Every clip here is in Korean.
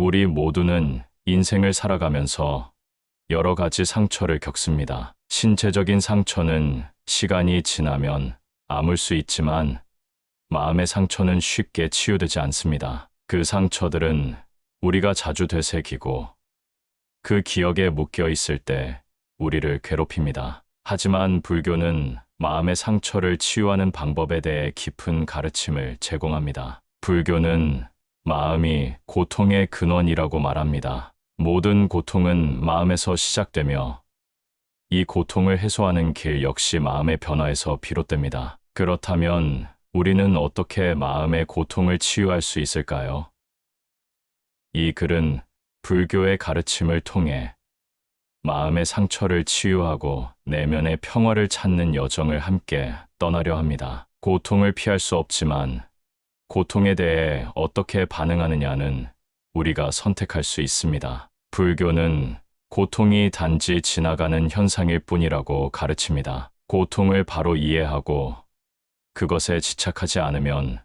우리 모두는 인생을 살아가면서 여러 가지 상처를 겪습니다. 신체적인 상처는 시간이 지나면 아물 수 있지만 마음의 상처는 쉽게 치유되지 않습니다. 그 상처들은 우리가 자주 되새기고 그 기억에 묶여 있을 때 우리를 괴롭힙니다. 하지만 불교는 마음의 상처를 치유하는 방법에 대해 깊은 가르침을 제공합니다. 불교는 마음이 고통의 근원이라고 말합니다. 모든 고통은 마음에서 시작되며 이 고통을 해소하는 길 역시 마음의 변화에서 비롯됩니다. 그렇다면 우리는 어떻게 마음의 고통을 치유할 수 있을까요? 이 글은 불교의 가르침을 통해 마음의 상처를 치유하고 내면의 평화를 찾는 여정을 함께 떠나려 합니다. 고통을 피할 수 없지만 고통에 대해 어떻게 반응하느냐는 우리가 선택할 수 있습니다. 불교는 고통이 단지 지나가는 현상일 뿐이라고 가르칩니다. 고통을 바로 이해하고 그것에 집착하지 않으면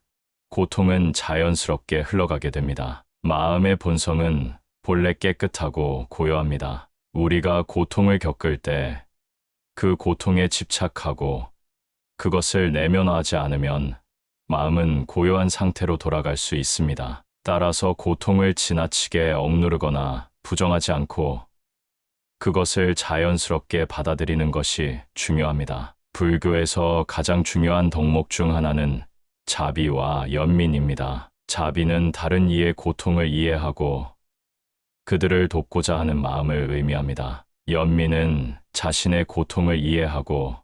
고통은 자연스럽게 흘러가게 됩니다. 마음의 본성은 본래 깨끗하고 고요합니다. 우리가 고통을 겪을 때 그 고통에 집착하고 그것을 내면화하지 않으면 마음은 고요한 상태로 돌아갈 수 있습니다. 따라서 고통을 지나치게 억누르거나 부정하지 않고 그것을 자연스럽게 받아들이는 것이 중요합니다. 불교에서 가장 중요한 덕목 중 하나는 자비와 연민입니다. 자비는 다른 이의 고통을 이해하고 그들을 돕고자 하는 마음을 의미합니다. 연민은 자신의 고통을 이해하고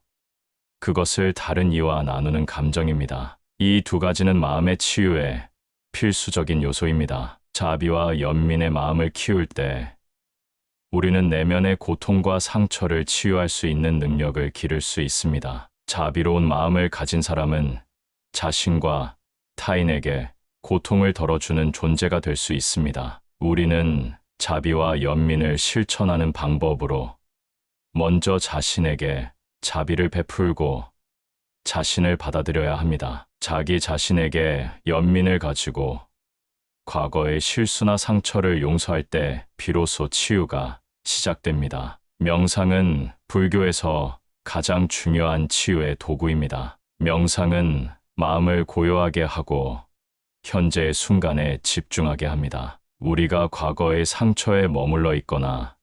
그것을 다른 이와 나누는 감정입니다. 이 두 가지는 마음의 치유에 필수적인 요소입니다. 자비와 연민의 마음을 키울 때 우리는 내면의 고통과 상처를 치유할 수 있는 능력을 기를 수 있습니다. 자비로운 마음을 가진 사람은 자신과 타인에게 고통을 덜어주는 존재가 될 수 있습니다. 우리는 자비와 연민을 실천하는 방법으로 먼저 자신에게 자비를 베풀고 자신을 받아들여야 합니다. 자기 자신에게 연민을 가지고 과거의 실수나 상처를 용서할 때 비로소 치유가 시작됩니다. 명상은 불교에서 가장 중요한 치유의 도구입니다. 명상은 마음을 고요하게 하고 현재의 순간에 집중하게 합니다. 우리가 과거의 상처에 머물러 있거나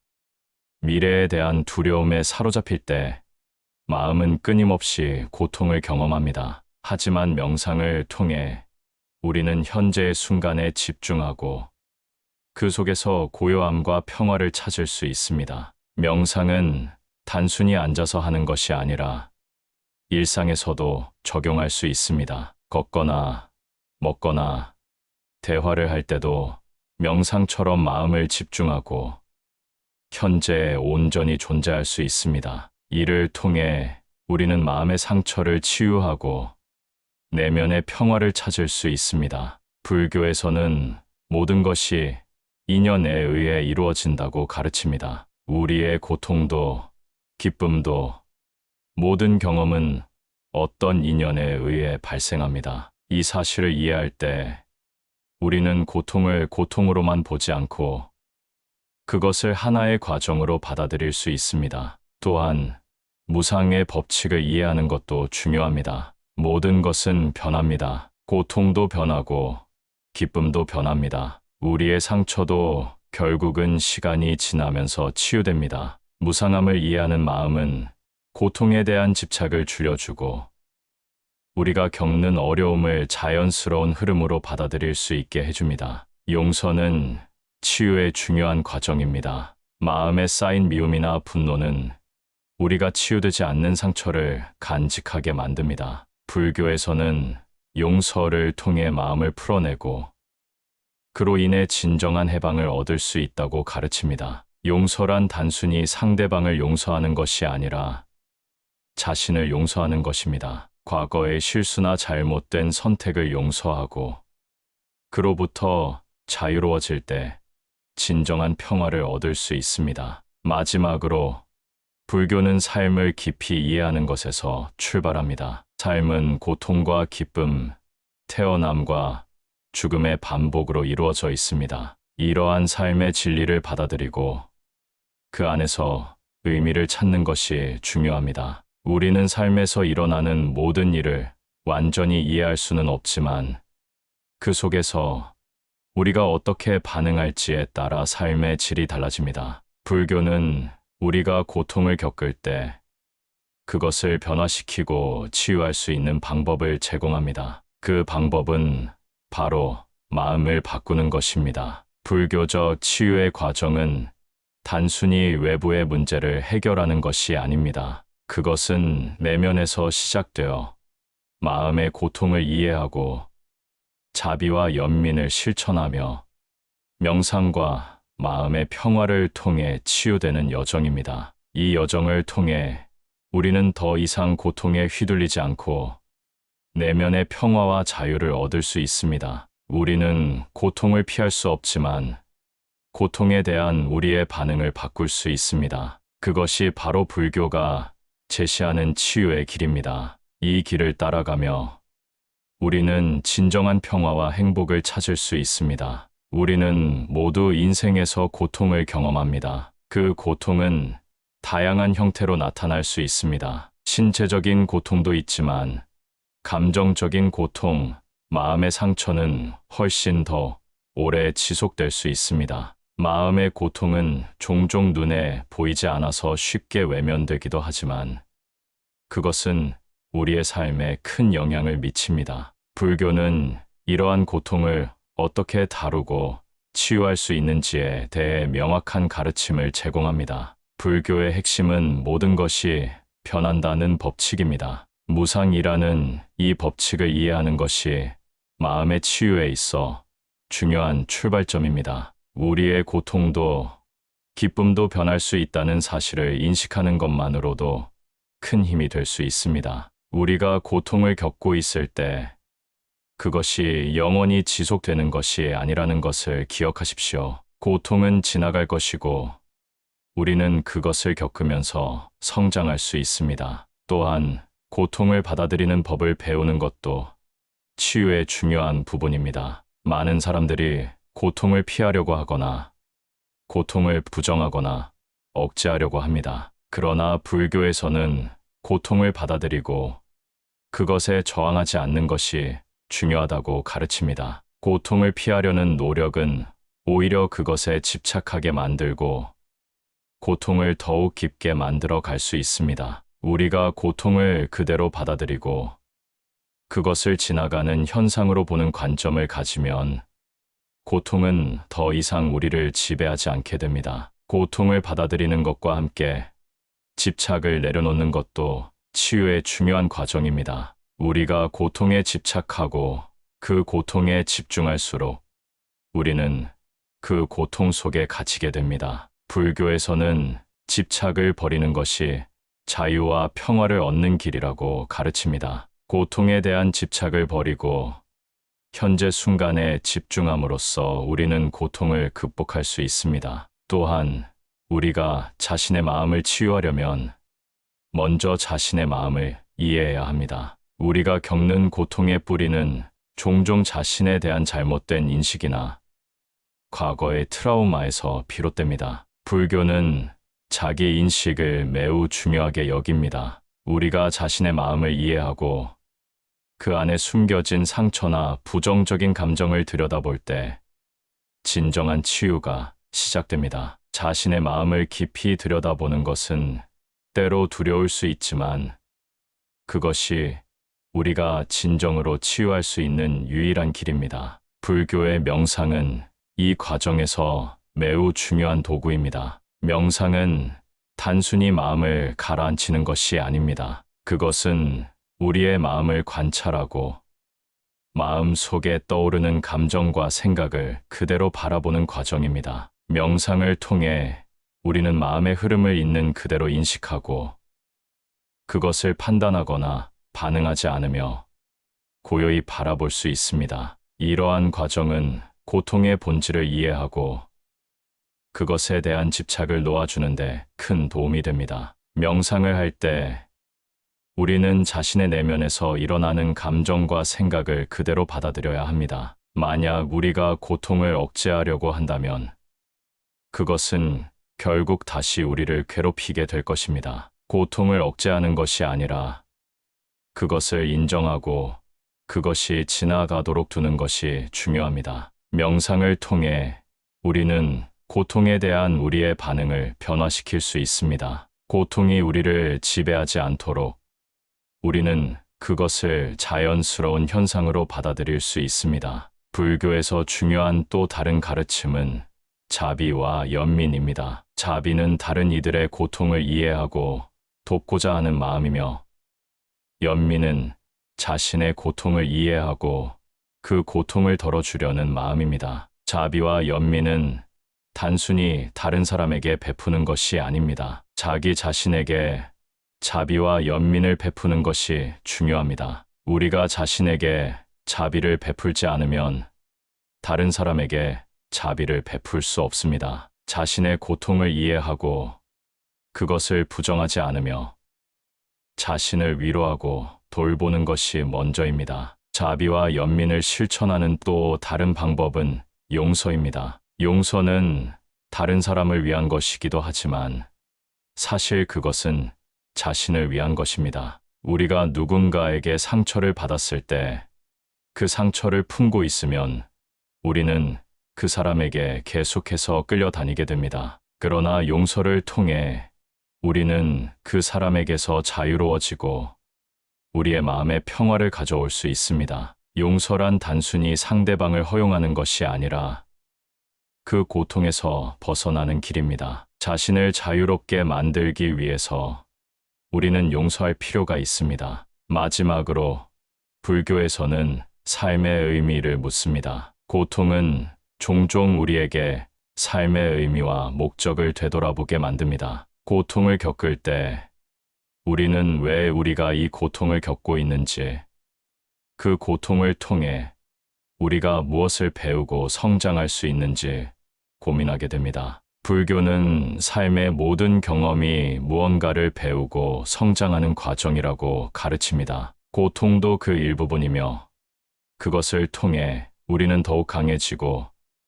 미래에 대한 두려움에 사로잡힐 때 마음은 끊임없이 고통을 경험합니다. 하지만 명상을 통해 우리는 현재의 순간에 집중하고 그 속에서 고요함과 평화를 찾을 수 있습니다. 명상은 단순히 앉아서 하는 것이 아니라 일상에서도 적용할 수 있습니다. 걷거나 먹거나 대화를 할 때도 명상처럼 마음을 집중하고 현재에 온전히 존재할 수 있습니다. 이를 통해 우리는 마음의 상처를 치유하고 내면의 평화를 찾을 수 있습니다. 불교에서는 모든 것이 인연에 의해 이루어진다고 가르칩니다. 우리의 고통도 기쁨도 모든 경험은 어떤 인연에 의해 발생합니다. 이 사실을 이해할 때 우리는 고통을 고통으로만 보지 않고 그것을 하나의 과정으로 받아들일 수 있습니다. 또한 무상의 법칙을 이해하는 것도 중요합니다. 모든 것은 변합니다. 고통도 변하고 기쁨도 변합니다. 우리의 상처도 결국은 시간이 지나면서 치유됩니다. 무상함을 이해하는 마음은 고통에 대한 집착을 줄여주고 우리가 겪는 어려움을 자연스러운 흐름으로 받아들일 수 있게 해줍니다. 용서는 치유의 중요한 과정입니다. 마음에 쌓인 미움이나 분노는 우리가 치유되지 않는 상처를 간직하게 만듭니다. 불교에서는 용서를 통해 마음을 풀어내고 그로 인해 진정한 해방을 얻을 수 있다고 가르칩니다. 용서란 단순히 상대방을 용서하는 것이 아니라 자신을 용서하는 것입니다. 과거의 실수나 잘못된 선택을 용서하고 그로부터 자유로워질 때 진정한 평화를 얻을 수 있습니다. 마지막으로 불교는 삶을 깊이 이해하는 것에서 출발합니다. 삶은 고통과 기쁨, 태어남과 죽음의 반복으로 이루어져 있습니다. 이러한 삶의 진리를 받아들이고 그 안에서 의미를 찾는 것이 중요합니다. 우리는 삶에서 일어나는 모든 일을 완전히 이해할 수는 없지만 그 속에서 우리가 어떻게 반응할지에 따라 삶의 질이 달라집니다. 불교는 우리가 고통을 겪을 때 그것을 변화시키고 치유할 수 있는 방법을 제공합니다. 그 방법은 바로 마음을 바꾸는 것입니다. 불교적 치유의 과정은 단순히 외부의 문제를 해결하는 것이 아닙니다. 그것은 내면에서 시작되어 마음의 고통을 이해하고 자비와 연민을 실천하며 명상과 마음의 평화를 통해 치유되는 여정입니다. 이 여정을 통해 우리는 더 이상 고통에 휘둘리지 않고 내면의 평화와 자유를 얻을 수 있습니다. 우리는 고통을 피할 수 없지만 고통에 대한 우리의 반응을 바꿀 수 있습니다. 그것이 바로 불교가 제시하는 치유의 길입니다. 이 길을 따라가며 우리는 진정한 평화와 행복을 찾을 수 있습니다. 우리는 모두 인생에서 고통을 경험합니다. 그 고통은 다양한 형태로 나타날 수 있습니다. 신체적인 고통도 있지만 감정적인 고통, 마음의 상처는 훨씬 더 오래 지속될 수 있습니다. 마음의 고통은 종종 눈에 보이지 않아서 쉽게 외면되기도 하지만 그것은 우리의 삶에 큰 영향을 미칩니다. 불교는 이러한 고통을 어떻게 다루고 치유할 수 있는지에 대해 명확한 가르침을 제공합니다. 불교의 핵심은 모든 것이 변한다는 법칙입니다. 무상이라는 이 법칙을 이해하는 것이 마음의 치유에 있어 중요한 출발점입니다. 우리의 고통도 기쁨도 변할 수 있다는 사실을 인식하는 것만으로도 큰 힘이 될 수 있습니다. 우리가 고통을 겪고 있을 때 그것이 영원히 지속되는 것이 아니라는 것을 기억하십시오. 고통은 지나갈 것이고 우리는 그것을 겪으면서 성장할 수 있습니다. 또한 고통을 받아들이는 법을 배우는 것도 치유의 중요한 부분입니다. 많은 사람들이 고통을 피하려고 하거나 고통을 부정하거나 억제하려고 합니다. 그러나 불교에서는 고통을 받아들이고 그것에 저항하지 않는 것이 중요하다고 가르칩니다. 고통을 피하려는 노력은 오히려 그것에 집착하게 만들고 고통을 더욱 깊게 만들어 갈 수 있습니다. 우리가 고통을 그대로 받아들이고 그것을 지나가는 현상으로 보는 관점을 가지면 고통은 더 이상 우리를 지배하지 않게 됩니다. 고통을 받아들이는 것과 함께 집착을 내려놓는 것도 치유의 중요한 과정입니다. 우리가 고통에 집착하고 그 고통에 집중할수록 우리는 그 고통 속에 갇히게 됩니다. 불교에서는 집착을 버리는 것이 자유와 평화를 얻는 길이라고 가르칩니다. 고통에 대한 집착을 버리고 현재 순간에 집중함으로써 우리는 고통을 극복할 수 있습니다. 또한 우리가 자신의 마음을 치유하려면 먼저 자신의 마음을 이해해야 합니다. 우리가 겪는 고통의 뿌리는 종종 자신에 대한 잘못된 인식이나 과거의 트라우마에서 비롯됩니다. 불교는 자기 인식을 매우 중요하게 여깁니다. 우리가 자신의 마음을 이해하고 그 안에 숨겨진 상처나 부정적인 감정을 들여다볼 때 진정한 치유가 시작됩니다. 자신의 마음을 깊이 들여다보는 것은 때로 두려울 수 있지만 그것이 우리가 진정으로 치유할 수 있는 유일한 길입니다. 불교의 명상은 이 과정에서 매우 중요한 도구입니다. 명상은 단순히 마음을 가라앉히는 것이 아닙니다. 그것은 우리의 마음을 관찰하고 마음 속에 떠오르는 감정과 생각을 그대로 바라보는 과정입니다. 명상을 통해 우리는 마음의 흐름을 있는 그대로 인식하고 그것을 판단하거나 반응하지 않으며 고요히 바라볼 수 있습니다. 이러한 과정은 고통의 본질을 이해하고 그것에 대한 집착을 놓아주는데 큰 도움이 됩니다. 명상을 할 때 우리는 자신의 내면에서 일어나는 감정과 생각을 그대로 받아들여야 합니다. 만약 우리가 고통을 억제하려고 한다면 그것은 결국 다시 우리를 괴롭히게 될 것입니다. 고통을 억제하는 것이 아니라 그것을 인정하고 그것이 지나가도록 두는 것이 중요합니다. 명상을 통해 우리는 고통에 대한 우리의 반응을 변화시킬 수 있습니다. 고통이 우리를 지배하지 않도록 우리는 그것을 자연스러운 현상으로 받아들일 수 있습니다. 불교에서 중요한 또 다른 가르침은 자비와 연민입니다. 자비는 다른 이들의 고통을 이해하고 돕고자 하는 마음이며, 연민은 자신의 고통을 이해하고 그 고통을 덜어주려는 마음입니다. 자비와 연민은 단순히 다른 사람에게 베푸는 것이 아닙니다. 자기 자신에게 자비와 연민을 베푸는 것이 중요합니다. 우리가 자신에게 자비를 베풀지 않으면 다른 사람에게 자비를 베풀 수 없습니다. 자신의 고통을 이해하고 그것을 부정하지 않으며 자신을 위로하고 돌보는 것이 먼저입니다. 자비와 연민을 실천하는 또 다른 방법은 용서입니다. 용서는 다른 사람을 위한 것이기도 하지만 사실 그것은 자신을 위한 것입니다. 우리가 누군가에게 상처를 받았을 때 그 상처를 품고 있으면 우리는 그 사람에게 계속해서 끌려다니게 됩니다. 그러나 용서를 통해 우리는 그 사람에게서 자유로워지고 우리의 마음에 평화를 가져올 수 있습니다. 용서란 단순히 상대방을 허용하는 것이 아니라 그 고통에서 벗어나는 길입니다. 자신을 자유롭게 만들기 위해서 우리는 용서할 필요가 있습니다. 마지막으로 불교에서는 삶의 의미를 묻습니다. 고통은 종종 우리에게 삶의 의미와 목적을 되돌아보게 만듭니다. 고통을 겪을 때 우리는 왜 우리가 이 고통을 겪고 있는지, 그 고통을 통해 우리가 무엇을 배우고 성장할 수 있는지 고민하게 됩니다. 불교는 삶의 모든 경험이 무언가를 배우고 성장하는 과정이라고 가르칩니다. 고통도 그 일부분이며 그것을 통해 우리는 더욱 강해지고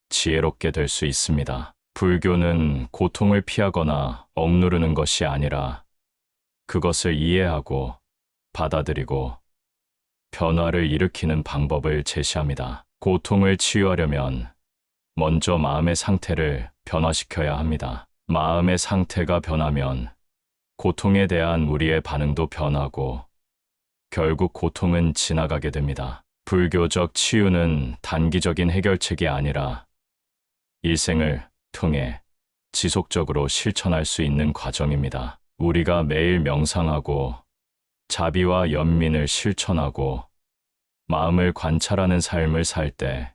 지혜롭게 될 수 있습니다. 불교는 고통을 피하거나 억누르는 것이 아니라 그것을 이해하고 받아들이고 변화를 일으키는 방법을 제시합니다. 고통을 치유하려면 먼저 마음의 상태를 변화시켜야 합니다. 마음의 상태가 변하면 고통에 대한 우리의 반응도 변하고 결국 고통은 지나가게 됩니다. 불교적 치유는 단기적인 해결책이 아니라 일생을 통해 지속적으로 실천할 수 있는 과정입니다. 우리가 매일 명상하고 자비와 연민을 실천하고 마음을 관찰하는 삶을 살 때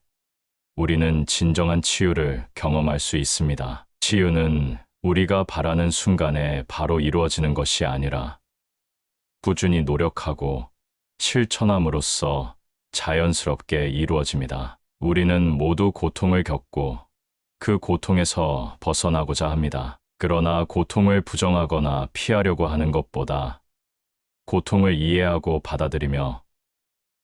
우리는 진정한 치유를 경험할 수 있습니다. 치유는 우리가 바라는 순간에 바로 이루어지는 것이 아니라 꾸준히 노력하고 실천함으로써 자연스럽게 이루어집니다. 우리는 모두 고통을 겪고 그 고통에서 벗어나고자 합니다. 그러나 고통을 부정하거나 피하려고 하는 것보다 고통을 이해하고 받아들이며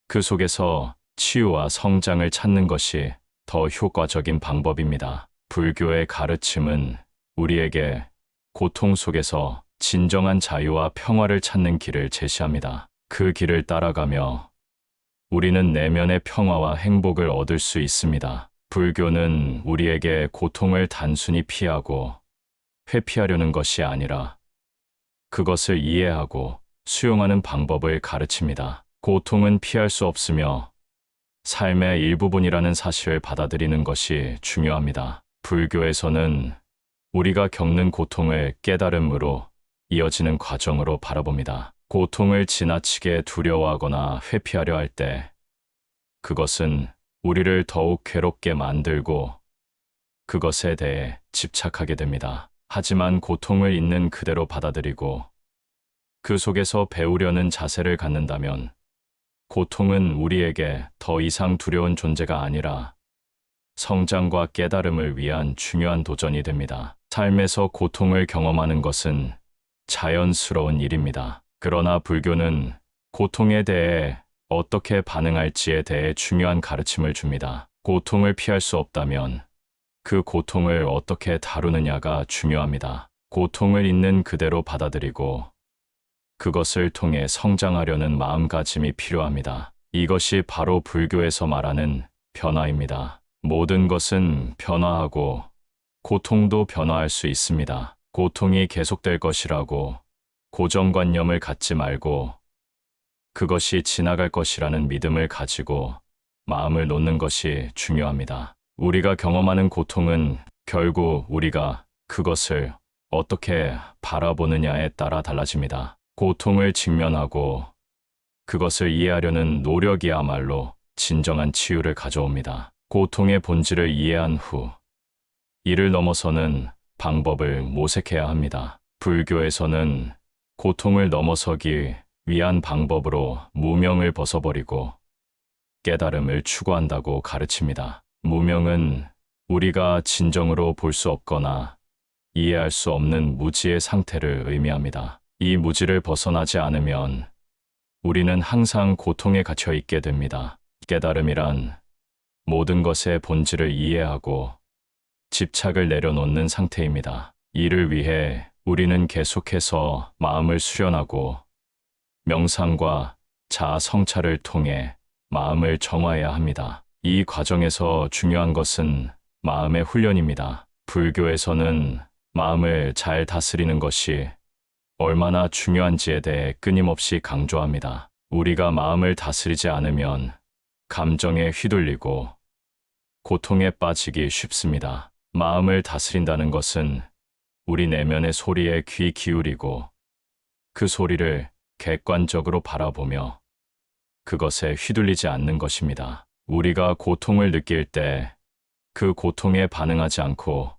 그 속에서 치유와 성장을 찾는 것이 더 효과적인 방법입니다. 불교의 가르침은 우리에게 고통 속에서 진정한 자유와 평화를 찾는 길을 제시합니다. 그 길을 따라가며 우리는 내면의 평화와 행복을 얻을 수 있습니다. 불교는 우리에게 고통을 단순히 피하고 회피하려는 것이 아니라 그것을 이해하고 수용하는 방법을 가르칩니다. 고통은 피할 수 없으며 삶의 일부분이라는 사실을 받아들이는 것이 중요합니다. 불교에서는 우리가 겪는 고통을 깨달음으로 이어지는 과정으로 바라봅니다. 고통을 지나치게 두려워하거나 회피하려 할 때 그것은 우리를 더욱 괴롭게 만들고 그것에 대해 집착하게 됩니다. 하지만 고통을 있는 그대로 받아들이고 그 속에서 배우려는 자세를 갖는다면 고통은 우리에게 더 이상 두려운 존재가 아니라 성장과 깨달음을 위한 중요한 도전이 됩니다. 삶에서 고통을 경험하는 것은 자연스러운 일입니다. 그러나 불교는 고통에 대해 어떻게 반응할지에 대해 중요한 가르침을 줍니다. 고통을 피할 수 없다면 그 고통을 어떻게 다루느냐가 중요합니다. 고통을 있는 그대로 받아들이고 그것을 통해 성장하려는 마음가짐이 필요합니다. 이것이 바로 불교에서 말하는 변화입니다. 모든 것은 변화하고 고통도 변화할 수 있습니다. 고통이 계속될 것이라고 고정관념을 갖지 말고 그것이 지나갈 것이라는 믿음을 가지고 마음을 놓는 것이 중요합니다. 우리가 경험하는 고통은 결국 우리가 그것을 어떻게 바라보느냐에 따라 달라집니다. 고통을 직면하고 그것을 이해하려는 노력이야말로 진정한 치유를 가져옵니다. 고통의 본질을 이해한 후 이를 넘어서는 방법을 모색해야 합니다. 불교에서는 고통을 넘어서기 위한 방법으로 무명을 벗어버리고 깨달음을 추구한다고 가르칩니다. 무명은 우리가 진정으로 볼 수 없거나 이해할 수 없는 무지의 상태를 의미합니다. 이 무지를 벗어나지 않으면 우리는 항상 고통에 갇혀 있게 됩니다. 깨달음이란 모든 것의 본질을 이해하고 집착을 내려놓는 상태입니다. 이를 위해 우리는 계속해서 마음을 수련하고 명상과 자아 성찰을 통해 마음을 정화해야 합니다. 이 과정에서 중요한 것은 마음의 훈련입니다. 불교에서는 마음을 잘 다스리는 것이 얼마나 중요한지에 대해 끊임없이 강조합니다. 우리가 마음을 다스리지 않으면 감정에 휘둘리고 고통에 빠지기 쉽습니다. 마음을 다스린다는 것은 우리 내면의 소리에 귀 기울이고 그 소리를 객관적으로 바라보며 그것에 휘둘리지 않는 것입니다. 우리가 고통을 느낄 때 그 고통에 반응하지 않고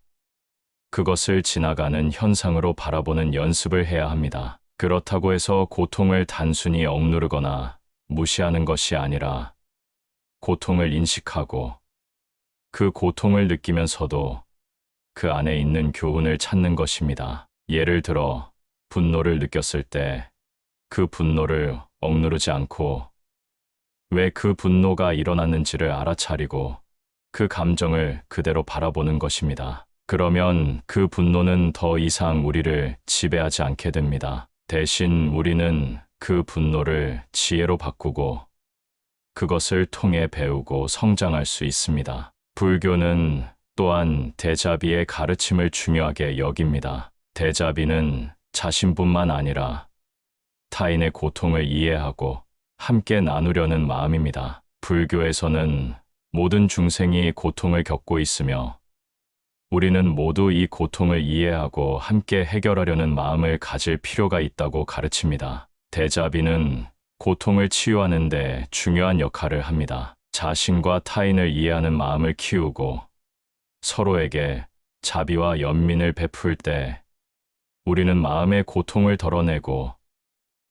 그것을 지나가는 현상으로 바라보는 연습을 해야 합니다. 그렇다고 해서 고통을 단순히 억누르거나 무시하는 것이 아니라 고통을 인식하고 그 고통을 느끼면서도 그 안에 있는 교훈을 찾는 것입니다. 예를 들어 분노를 느꼈을 때 그 분노를 억누르지 않고 왜 그 분노가 일어났는지를 알아차리고 그 감정을 그대로 바라보는 것입니다. 그러면 그 분노는 더 이상 우리를 지배하지 않게 됩니다. 대신 우리는 그 분노를 지혜로 바꾸고 그것을 통해 배우고 성장할 수 있습니다. 불교는 또한 대자비의 가르침을 중요하게 여깁니다. 대자비는 자신뿐만 아니라 타인의 고통을 이해하고 함께 나누려는 마음입니다. 불교에서는 모든 중생이 고통을 겪고 있으며 우리는 모두 이 고통을 이해하고 함께 해결하려는 마음을 가질 필요가 있다고 가르칩니다. 대자비는 고통을 치유하는 데 중요한 역할을 합니다. 자신과 타인을 이해하는 마음을 키우고 서로에게 자비와 연민을 베풀 때 우리는 마음의 고통을 덜어내고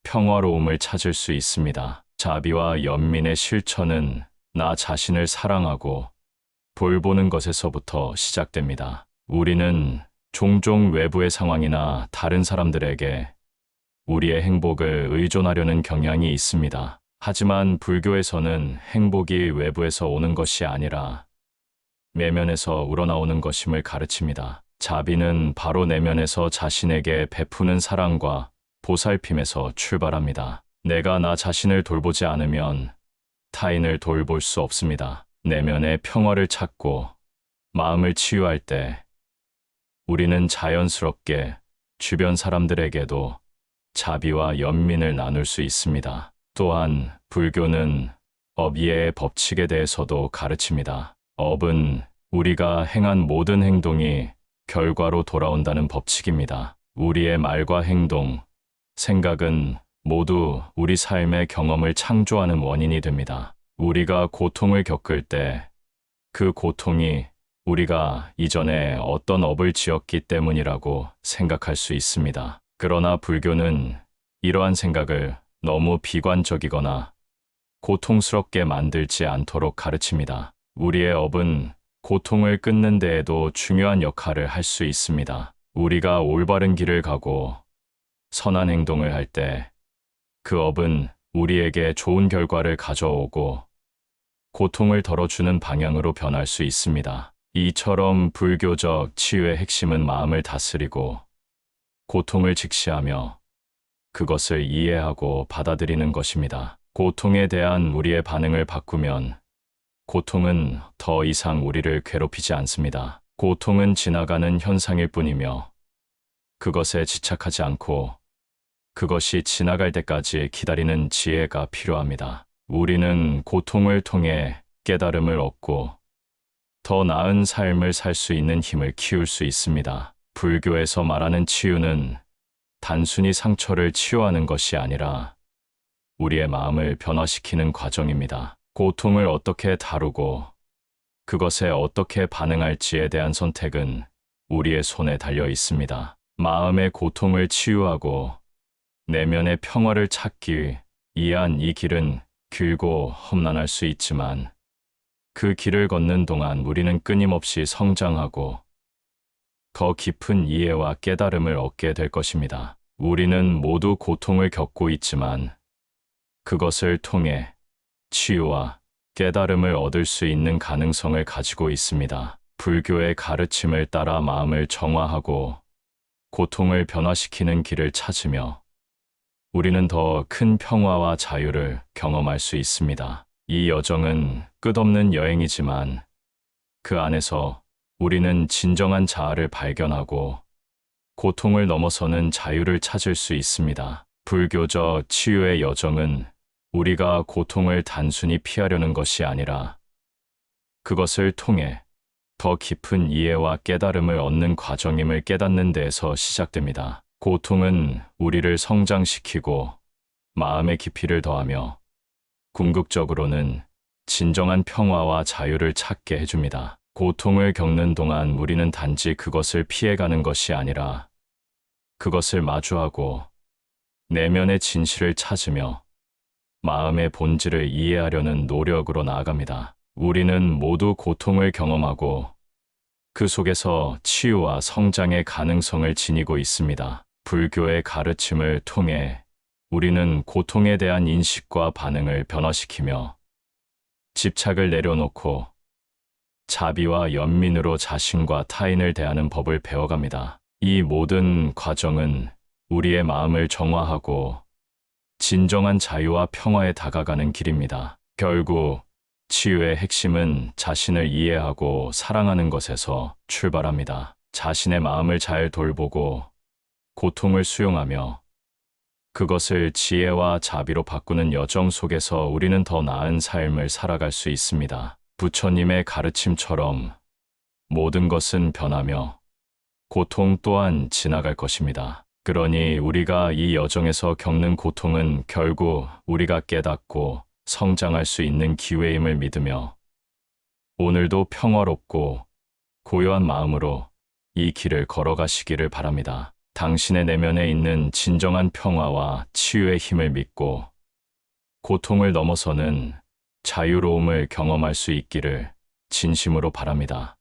평화로움을 찾을 수 있습니다. 자비와 연민의 실천은 나 자신을 사랑하고 돌보는 것에서부터 시작됩니다. 우리는 종종 외부의 상황이나 다른 사람들에게 우리의 행복을 의존하려는 경향이 있습니다. 하지만 불교에서는 행복이 외부에서 오는 것이 아니라 내면에서 우러나오는 것임을 가르칩니다. 자비는 바로 내면에서 자신에게 베푸는 사랑과 보살핌에서 출발합니다. 내가 나 자신을 돌보지 않으면 타인을 돌볼 수 없습니다. 내면의 평화를 찾고 마음을 치유할 때 우리는 자연스럽게 주변 사람들에게도 자비와 연민을 나눌 수 있습니다. 또한 불교는 업이해의 법칙에 대해서도 가르칩니다. 업은 우리가 행한 모든 행동이 결과로 돌아온다는 법칙입니다. 우리의 말과 행동, 생각은 모두 우리 삶의 경험을 창조하는 원인이 됩니다. 우리가 고통을 겪을 때 그 고통이 우리가 이전에 어떤 업을 지었기 때문이라고 생각할 수 있습니다. 그러나 불교는 이러한 생각을 너무 비관적이거나 고통스럽게 만들지 않도록 가르칩니다. 우리의 업은 고통을 끊는 데에도 중요한 역할을 할 수 있습니다. 우리가 올바른 길을 가고 선한 행동을 할 때 그 업은 우리에게 좋은 결과를 가져오고 고통을 덜어주는 방향으로 변할 수 있습니다. 이처럼 불교적 치유의 핵심은 마음을 다스리고 고통을 직시하며 그것을 이해하고 받아들이는 것입니다. 고통에 대한 우리의 반응을 바꾸면 고통은 더 이상 우리를 괴롭히지 않습니다. 고통은 지나가는 현상일 뿐이며 그것에 집착하지 않고 그것이 지나갈 때까지 기다리는 지혜가 필요합니다. 우리는 고통을 통해 깨달음을 얻고 더 나은 삶을 살 수 있는 힘을 키울 수 있습니다. 불교에서 말하는 치유는 단순히 상처를 치유하는 것이 아니라 우리의 마음을 변화시키는 과정입니다. 고통을 어떻게 다루고 그것에 어떻게 반응할지에 대한 선택은 우리의 손에 달려 있습니다. 마음의 고통을 치유하고 내면의 평화를 찾기 위한 이 길은 길고 험난할 수 있지만 그 길을 걷는 동안 우리는 끊임없이 성장하고 더 깊은 이해와 깨달음을 얻게 될 것입니다. 우리는 모두 고통을 겪고 있지만 그것을 통해 치유와 깨달음을 얻을 수 있는 가능성을 가지고 있습니다. 불교의 가르침을 따라 마음을 정화하고 고통을 변화시키는 길을 찾으며 우리는 더 큰 평화와 자유를 경험할 수 있습니다. 이 여정은 끝없는 여행이지만 그 안에서 우리는 진정한 자아를 발견하고 고통을 넘어서는 자유를 찾을 수 있습니다. 불교적 치유의 여정은 우리가 고통을 단순히 피하려는 것이 아니라 그것을 통해 더 깊은 이해와 깨달음을 얻는 과정임을 깨닫는 데에서 시작됩니다. 고통은 우리를 성장시키고 마음의 깊이를 더하며 궁극적으로는 진정한 평화와 자유를 찾게 해줍니다. 고통을 겪는 동안 우리는 단지 그것을 피해가는 것이 아니라 그것을 마주하고 내면의 진실을 찾으며 마음의 본질을 이해하려는 노력으로 나아갑니다. 우리는 모두 고통을 경험하고 그 속에서 치유와 성장의 가능성을 지니고 있습니다. 불교의 가르침을 통해 우리는 고통에 대한 인식과 반응을 변화시키며 집착을 내려놓고 자비와 연민으로 자신과 타인을 대하는 법을 배워갑니다. 이 모든 과정은 우리의 마음을 정화하고 진정한 자유와 평화에 다가가는 길입니다. 결국 치유의 핵심은 자신을 이해하고 사랑하는 것에서 출발합니다. 자신의 마음을 잘 돌보고 고통을 수용하며 그것을 지혜와 자비로 바꾸는 여정 속에서 우리는 더 나은 삶을 살아갈 수 있습니다. 부처님의 가르침처럼 모든 것은 변하며 고통 또한 지나갈 것입니다. 그러니 우리가 이 여정에서 겪는 고통은 결국 우리가 깨닫고 성장할 수 있는 기회임을 믿으며 오늘도 평화롭고 고요한 마음으로 이 길을 걸어가시기를 바랍니다. 당신의 내면에 있는 진정한 평화와 치유의 힘을 믿고 고통을 넘어서는 자유로움을 경험할 수 있기를 진심으로 바랍니다.